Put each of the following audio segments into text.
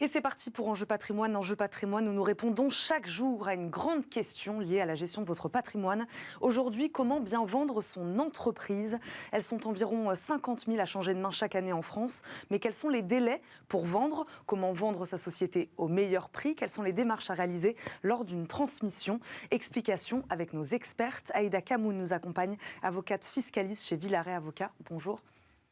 Et c'est parti pour Enjeu Patrimoine. Enjeu Patrimoine, où nous répondons chaque jour à une grande question liée à la gestion de votre patrimoine. Aujourd'hui, comment bien vendre son entreprise? Elles sont environ 50 000 à changer de main chaque année en France. Mais quels sont les délais pour vendre? Comment vendre sa société au meilleur prix? Quelles sont les démarches à réaliser lors d'une transmission? Explication avec nos expertes. Aïda Kamoun nous accompagne, avocate fiscaliste chez Villaret Avocats. Bonjour.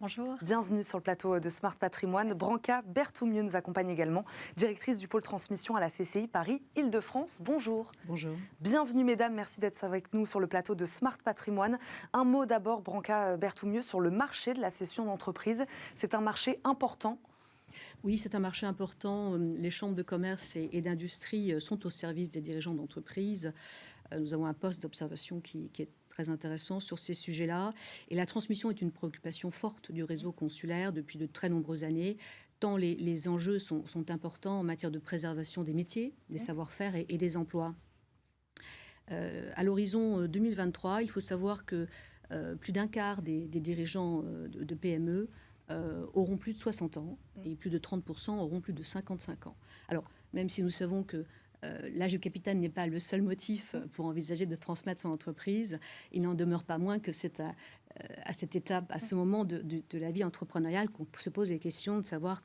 Bonjour. Bienvenue sur le plateau de Smart Patrimoine. Branca Berthoumieux nous accompagne également, directrice du pôle transmission à la CCI Paris-Île-de-France. Bonjour. Bonjour. Bienvenue mesdames, merci d'être avec nous sur le plateau de Smart Patrimoine. Un mot d'abord, Branca Berthoumieux, sur le marché de la cession d'entreprise. C'est un marché important. Oui, c'est un marché important. Les chambres de commerce et d'industrie sont au service des dirigeants d'entreprise. Nous avons un poste d'observation qui est très intéressant sur ces sujets-là. Et la transmission est une préoccupation forte du réseau consulaire depuis de très nombreuses années, tant les enjeux sont importants en matière de préservation des métiers, des savoir-faire et des emplois. À l'horizon 2023, il faut savoir que plus d'un quart des dirigeants de PME auront plus de 60 ans et plus de 30% auront plus de 55 ans. Alors, même si nous savons que l'âge du capitaine n'est pas le seul motif pour envisager de transmettre son entreprise, il n'en demeure pas moins que c'est à cette étape, à ce moment de la vie entrepreneuriale qu'on se pose les questions de savoir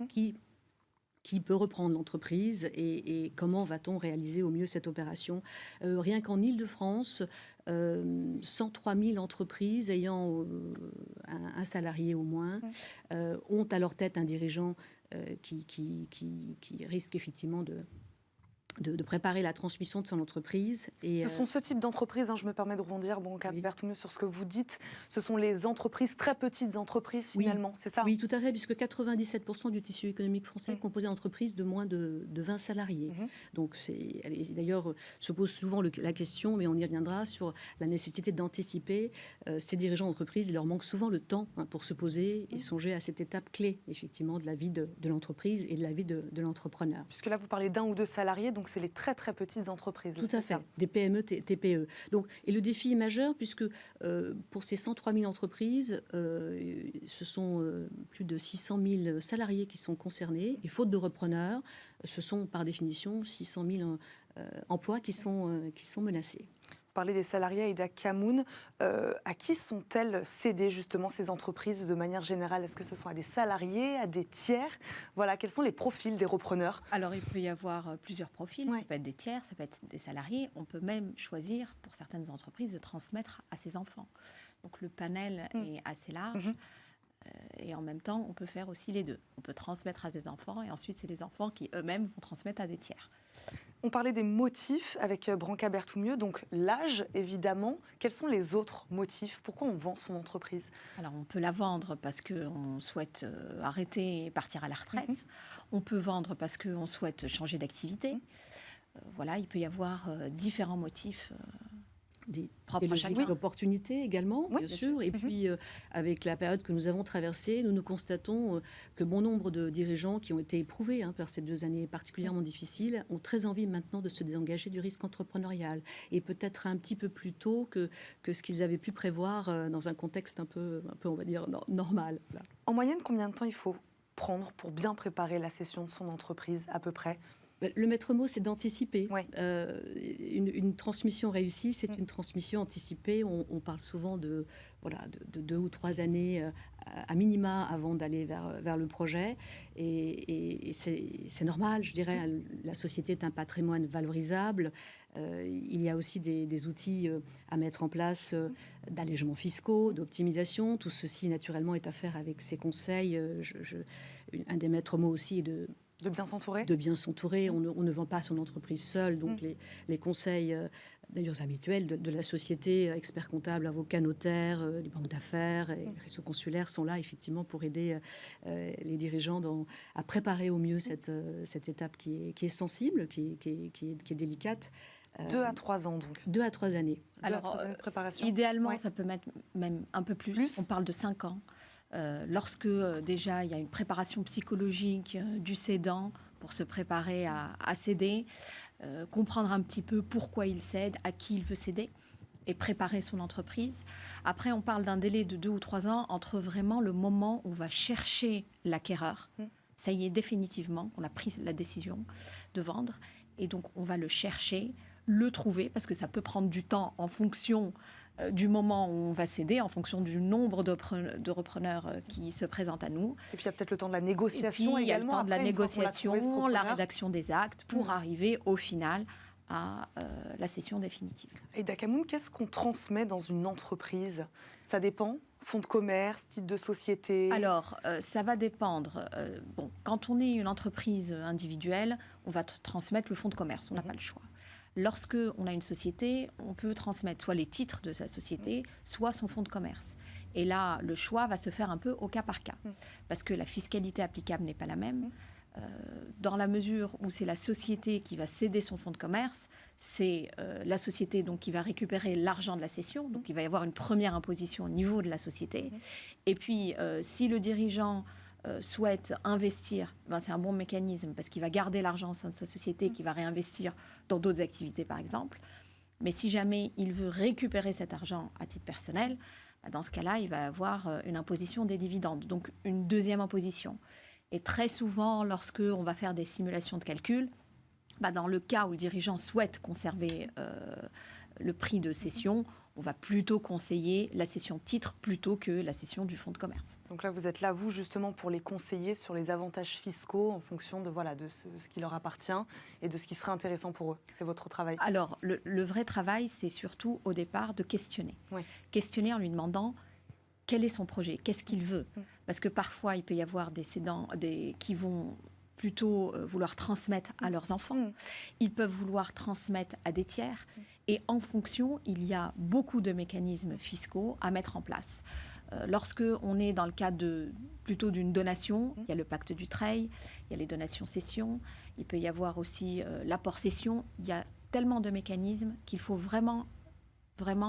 qui peut reprendre l'entreprise et comment va-t-on réaliser au mieux cette opération. Rien qu'en Île-de-France, 103 000 entreprises ayant un salarié au moins ont à leur tête un dirigeant qui risque effectivement de préparer la transmission de son entreprise. Et ce sont ce type d'entreprises, je me permets de rebondir, Berthoumieux, sur ce que vous dites, ce sont les entreprises, très petites entreprises finalement, c'est ça? Oui, tout à fait, puisque 97% du tissu économique français est composé d'entreprises de moins de 20 salariés. Donc, d'ailleurs, se pose souvent la question, mais on y reviendra, sur la nécessité d'anticiper. Ces dirigeants d'entreprise, il leur manque souvent le temps pour se poser et songer à cette étape clé, effectivement, de la vie de l'entreprise et de la vie de l'entrepreneur. Puisque là, vous parlez d'un ou deux salariés, donc c'est les très très petites entreprises. Tout à fait, des PME, TPE. Donc, et le défi est majeur puisque pour ces 103 000 entreprises, ce sont plus de 600 000 salariés qui sont concernés. Et faute de repreneurs, ce sont par définition 600 000 emplois qui sont menacés. Vous parlez des salariés, Aïda Kamoun. À qui sont-elles cédées justement ces entreprises de manière générale? Est-ce que ce sont à des salariés, à des tiers? Voilà, quels sont les profils des repreneurs? Alors il peut y avoir plusieurs profils, Ouais. Ça peut être des tiers, ça peut être des salariés. On peut même choisir pour certaines entreprises de transmettre à ses enfants. Donc le panel est assez large. Et en même temps, on peut faire aussi les deux. On peut transmettre à ses enfants et ensuite c'est les enfants qui eux-mêmes vont transmettre à des tiers. On parlait des motifs avec Branca Berthoumieux, donc l'âge évidemment. Quels sont les autres motifs? Pourquoi on vend son entreprise? Alors on peut la vendre parce qu'on souhaite arrêter et partir à la retraite. On peut vendre parce qu'on souhaite changer d'activité. Voilà, il peut y avoir différents motifs. Des chacun. D'opportunités également, Oui, bien sûr. Et puis, avec la période que nous avons traversée, nous constatons que bon nombre de dirigeants qui ont été éprouvés par ces 2 années particulièrement difficiles ont très envie maintenant de se désengager du risque entrepreneurial. Et peut-être un petit peu plus tôt que ce qu'ils avaient pu prévoir dans un contexte un peu on va dire, normal. Là. En moyenne, combien de temps il faut prendre pour bien préparer la cession de son entreprise, à peu près? Le maître mot, c'est d'anticiper. Ouais. Une transmission réussie, c'est une transmission anticipée. On parle souvent de 2 ou 3 années à minima avant d'aller vers le projet. Et c'est normal, je dirais. La société est un patrimoine valorisable. Il y a aussi des outils à mettre en place d'allègements fiscaux, d'optimisation. Tout ceci, naturellement, est à faire avec ces conseils. Un des maîtres mots aussi est de bien s'entourer. De bien s'entourer. On ne vend pas son entreprise seule. Donc les conseils, d'ailleurs habituels de la société, experts comptables, avocats, notaires, les banques d'affaires et les réseaux consulaires sont là effectivement pour aider les dirigeants à préparer au mieux cette étape qui est sensible, qui est délicate. 2 à 3 ans donc. 2 à 3 années. Alors, de préparation. Idéalement, ça peut mettre même un peu plus. On parle de 5 ans. Lorsque déjà il y a une préparation psychologique du cédant pour se préparer à céder, comprendre un petit peu pourquoi il cède, à qui il veut céder et préparer son entreprise. Après, on parle d'un délai de 2 ou 3 ans entre vraiment le moment où on va chercher l'acquéreur, ça y est définitivement, qu'on a pris la décision de vendre. Et donc, on va le chercher, le trouver, parce que ça peut prendre du temps en fonction du moment où on va céder, en fonction du nombre de repreneurs qui se présentent à nous. Et puis, il y a peut-être le temps de la négociation également. Il y a le temps de la négociation, la rédaction rédaction des actes, pour arriver au final à la cession définitive. Aïda Kamoun, qu'est-ce qu'on transmet dans une entreprise? Ça dépend? Fonds de commerce, titre de société? Alors, ça va dépendre. Quand on est une entreprise individuelle, on va transmettre le fonds de commerce, on n'a pas le choix. Lorsque on a une société, on peut transmettre soit les titres de sa société, soit son fonds de commerce. Et là, le choix va se faire un peu au cas par cas, parce que la fiscalité applicable n'est pas la même. Dans la mesure où c'est la société qui va céder son fonds de commerce, c'est la société donc, qui va récupérer l'argent de la cession. Donc, il va y avoir une première imposition au niveau de la société. Et puis, si le dirigeant souhaite investir, c'est un bon mécanisme parce qu'il va garder l'argent au sein de sa société, qu'il va réinvestir dans d'autres activités, par exemple. Mais si jamais il veut récupérer cet argent à titre personnel, dans ce cas-là, il va avoir une imposition des dividendes, donc une deuxième imposition. Et très souvent, lorsqu'on va faire des simulations de calcul, dans le cas où le dirigeant souhaite conserver le prix de cession, on va plutôt conseiller la cession de titre plutôt que la cession du fonds de commerce. Donc là, vous êtes là, vous, justement, pour les conseiller sur les avantages fiscaux en fonction de ce qui leur appartient et de ce qui serait intéressant pour eux. C'est votre travail. Alors, le vrai travail, c'est surtout au départ de questionner. Oui. Questionner en lui demandant quel est son projet, qu'est-ce qu'il veut. Parce que parfois, il peut y avoir des cédants qui vont plutôt vouloir transmettre à leurs enfants. Ils peuvent vouloir transmettre à des tiers. Et en fonction, il y a beaucoup de mécanismes fiscaux à mettre en place. Lorsque on est dans le cadre plutôt d'une donation, il y a le pacte du Treil, il y a les donations-cessions, il peut y avoir aussi l'apport-cession. Il y a tellement de mécanismes qu'il faut vraiment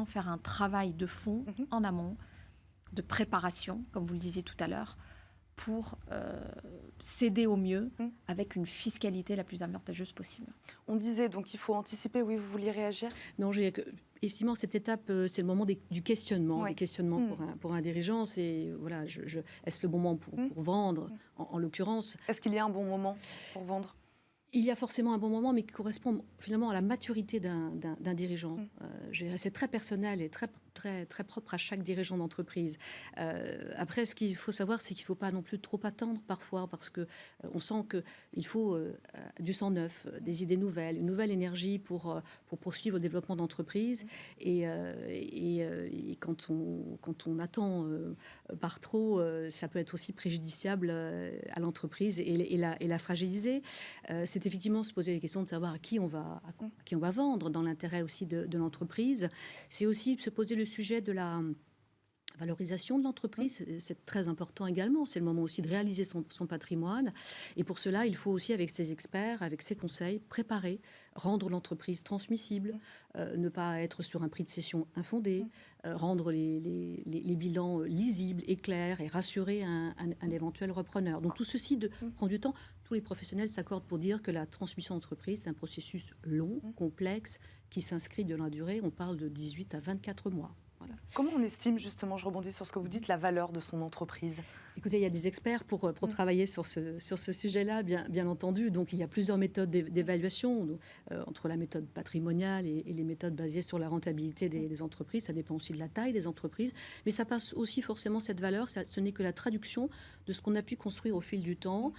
faire un travail de fond en amont, de préparation, comme vous le disiez tout à l'heure, pour céder au mieux avec une fiscalité la plus avantageuse possible. On disait donc qu'il faut anticiper. Oui, vous vouliez réagir? Non, effectivement, cette étape, c'est le moment du questionnement. Des questionnements pour un dirigeant, c'est voilà, est-ce le bon moment pour vendre, en l'occurrence? Est-ce qu'il y a un bon moment pour vendre? Il y a forcément un bon moment, mais qui correspond finalement à la maturité d'un dirigeant. C'est très personnel et très propre à chaque dirigeant d'entreprise. Après, ce qu'il faut savoir, c'est qu'il ne faut pas non plus trop attendre parfois, parce qu'on sent qu'il faut du sang neuf, des idées nouvelles, une nouvelle énergie pour poursuivre le développement d'entreprise. Et quand on attend par trop, ça peut être aussi préjudiciable à l'entreprise et la fragiliser. C'est effectivement se poser les questions de savoir à qui on va vendre, dans l'intérêt aussi de l'entreprise. C'est aussi se poser le sujet de la valorisation de l'entreprise, c'est très important également. C'est le moment aussi de réaliser son patrimoine. Et pour cela, il faut aussi, avec ses experts, avec ses conseils, préparer, rendre l'entreprise transmissible, ne pas être sur un prix de cession infondé, rendre les bilans lisibles et clairs et rassurer un éventuel repreneur. Donc tout ceci prend du temps. Tous les professionnels s'accordent pour dire que la transmission d'entreprise, c'est un processus long, complexe, qui s'inscrit de la durée. On parle de 18 à 24 mois. Voilà. Comment on estime, justement, je rebondis sur ce que vous dites, la valeur de son entreprise? Écoutez, il y a des experts pour travailler sur ce sujet-là, bien entendu. Donc, il y a plusieurs méthodes d'évaluation, entre la méthode patrimoniale et les méthodes basées sur la rentabilité des entreprises. Ça dépend aussi de la taille des entreprises. Mais ça passe aussi forcément, cette valeur, ce n'est que la traduction de ce qu'on a pu construire au fil du temps,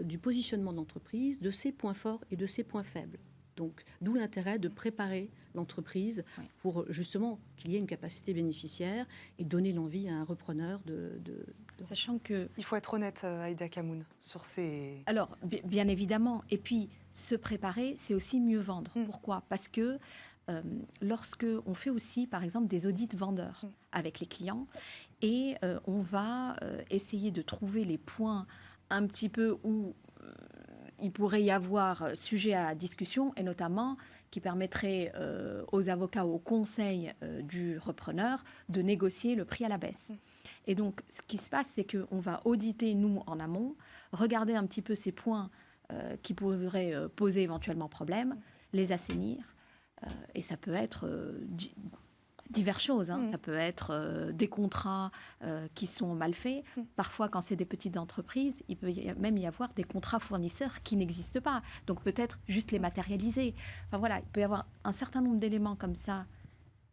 du positionnement de l'entreprise, de ses points forts et de ses points faibles. Donc, d'où l'intérêt de préparer l'entreprise pour justement qu'il y ait une capacité bénéficiaire et donner l'envie à un repreneur de... Sachant que... Il faut être honnête, Aïda Kamoun, sur ces... Alors, bien évidemment. Et puis, se préparer, c'est aussi mieux vendre. Pourquoi? Parce que lorsque on fait aussi, par exemple, des audits vendeurs avec les clients, et on va essayer de trouver les points un petit peu où... il pourrait y avoir sujet à discussion, et notamment qui permettrait aux avocats, au conseil du repreneur, de négocier le prix à la baisse. Et donc, ce qui se passe, c'est qu'on va auditer, nous, en amont, regarder un petit peu ces points qui pourraient poser éventuellement problème, les assainir, et ça peut être diverses choses. Ça peut être des contrats qui sont mal faits. Parfois, quand c'est des petites entreprises, il peut même y avoir des contrats fournisseurs qui n'existent pas. Donc peut-être juste les matérialiser. Enfin voilà, il peut y avoir un certain nombre d'éléments comme ça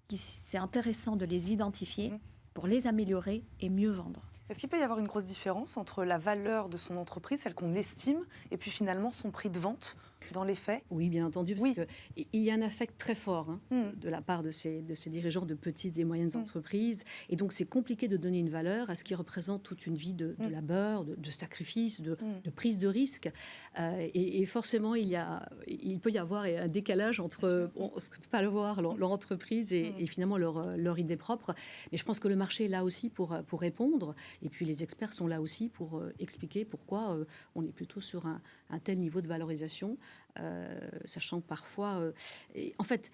qui c'est intéressant de les identifier pour les améliorer et mieux vendre. Est-ce qu'il peut y avoir une grosse différence entre la valeur de son entreprise, celle qu'on estime, et puis finalement son prix de vente dans les faits? Oui, bien entendu, parce qu'il y a un affect très fort de la part de ces dirigeants de petites et moyennes entreprises. Et donc, c'est compliqué de donner une valeur à ce qui représente toute une vie de labeur, de sacrifice, de prise de risque. Et forcément, il peut y avoir un décalage entre ce que ne peut pas le voir, leur entreprise, et finalement leur idée propre. Mais je pense que le marché est là aussi pour répondre. Et puis, les experts sont là aussi pour expliquer pourquoi on est plutôt sur un tel niveau de valorisation. Sachant que parfois, en fait,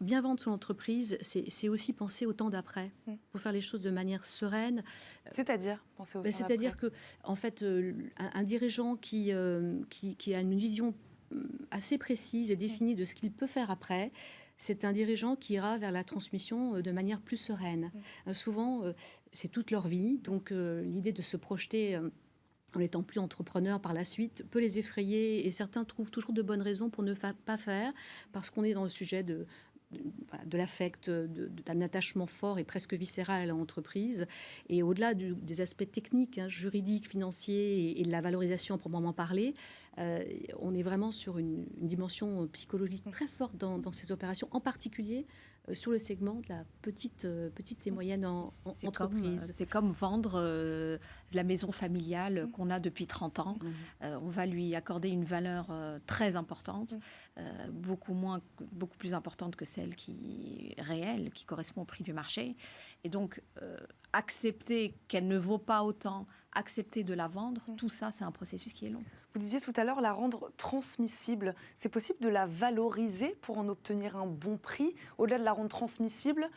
bien vendre son entreprise, c'est aussi penser au temps d'après, pour faire les choses de manière sereine. C'est-à-dire penser au temps d'après. C'est-à-dire que, en fait, un dirigeant qui a une vision assez précise et définie de ce qu'il peut faire après, c'est un dirigeant qui ira vers la transmission de manière plus sereine. Souvent, c'est toute leur vie, donc l'idée de se projeter en n'étant plus entrepreneur par la suite, peut les effrayer, et certains trouvent toujours de bonnes raisons pour ne pas faire, parce qu'on est dans le sujet de l'affect, d'un attachement fort et presque viscéral à l'entreprise. Et au-delà des aspects techniques, juridiques, financiers et de la valorisation à proprement parler, on est vraiment sur une dimension psychologique très forte dans ces opérations, en particulier sur le segment de la petite et moyenne entreprise. C'est comme vendre la maison familiale qu'on a depuis 30 ans. On va lui accorder une valeur très importante, beaucoup plus importante que celle qui est réelle, qui correspond au prix du marché. Et donc, accepter qu'elle ne vaut pas autant, accepter de la vendre, tout ça, c'est un processus qui est long. Vous disiez tout à l'heure la rendre transmissible. C'est possible de la valoriser pour en obtenir un bon prix, au-delà de la rendre transmissible,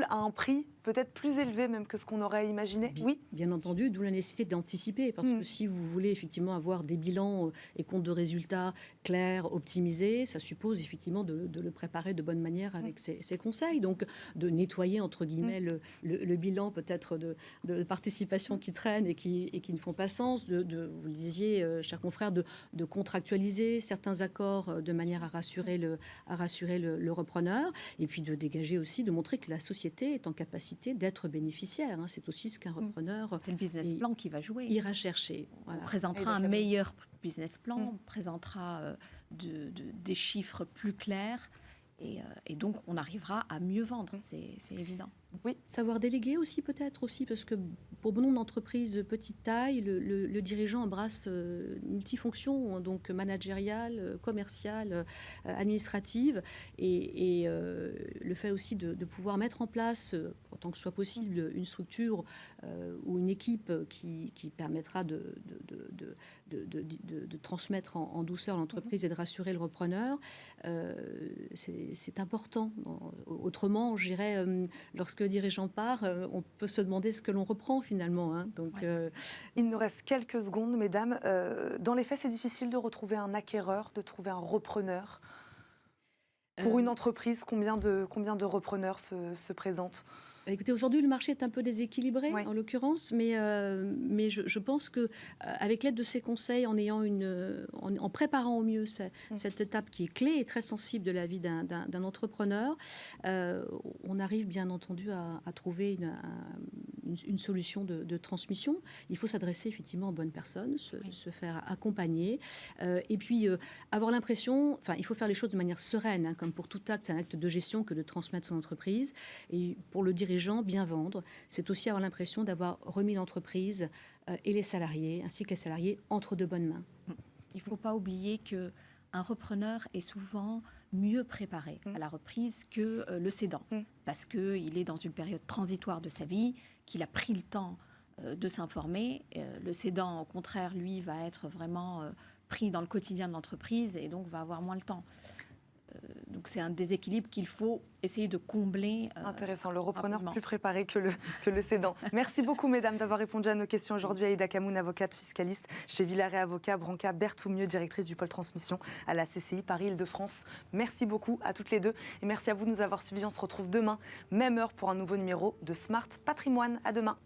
à un prix peut-être plus élevé même que ce qu'on aurait imaginé? Oui, bien entendu, d'où la nécessité d'anticiper, parce que si vous voulez effectivement avoir des bilans et comptes de résultats clairs, optimisés, ça suppose effectivement de le préparer de bonne manière avec ses conseils, donc de nettoyer entre guillemets le bilan peut-être de participation qui traînent et qui ne font pas sens, vous le disiez, chers confrères, de contractualiser certains accords de manière à rassurer le repreneur, et puis de dégager aussi, de montrer que la société est en capacité d'être bénéficiaire. C'est aussi ce qu'un repreneur... C'est le business plan qui va jouer. Ira chercher. Voilà. On présentera un meilleur business plan, on présentera des chiffres plus clairs, et donc on arrivera à mieux vendre, c'est évident. Oui, savoir déléguer aussi peut-être aussi, parce que pour bon nombre d'entreprises petite taille, le dirigeant embrasse multifonctions, donc managériale, commerciale, administrative, et le fait aussi de pouvoir mettre en place, autant que ce soit possible, une structure ou une équipe qui permettra de transmettre en douceur l'entreprise et de rassurer le repreneur, c'est important. Autrement, je dirais, lorsque le dirigeant part, on peut se demander ce que l'on reprend finalement. Donc, il nous reste quelques secondes, mesdames. Dans les faits, c'est difficile de retrouver un acquéreur, de trouver un repreneur. Pour une entreprise, combien de repreneurs se présentent ? Écoutez, aujourd'hui, le marché est un peu déséquilibré, en l'occurrence, mais je pense que avec l'aide de ces conseils, en préparant au mieux cette étape qui est clé et très sensible de la vie d'un entrepreneur, on arrive bien entendu à trouver une solution de transmission. Il faut s'adresser effectivement aux bonnes personnes, se faire accompagner, et puis avoir l'impression, il faut faire les choses de manière sereine, comme pour tout acte, c'est un acte de gestion que de transmettre son entreprise, et pour le dirigeant, bien vendre, c'est aussi avoir l'impression d'avoir remis l'entreprise et les salariés, ainsi que les salariés, entre de bonnes mains. Il ne faut pas oublier qu'un repreneur est souvent mieux préparé à la reprise que le cédant, parce qu'il est dans une période transitoire de sa vie, qu'il a pris le temps de s'informer. Le cédant, au contraire, lui, va être vraiment pris dans le quotidien de l'entreprise et donc va avoir moins le temps. Donc c'est un déséquilibre qu'il faut essayer de combler. Intéressant, le repreneur rapidement. plus préparé que le cédant. Merci beaucoup mesdames d'avoir répondu à nos questions aujourd'hui. Aïda Kamoun, avocate fiscaliste chez Villaret Avocats, Branca Berthoumieux, directrice du pôle transmission à la CCI Paris-Île-de-France. Merci beaucoup à toutes les deux et merci à vous de nous avoir suivis. On se retrouve demain, même heure pour un nouveau numéro de Smart Patrimoine. À demain.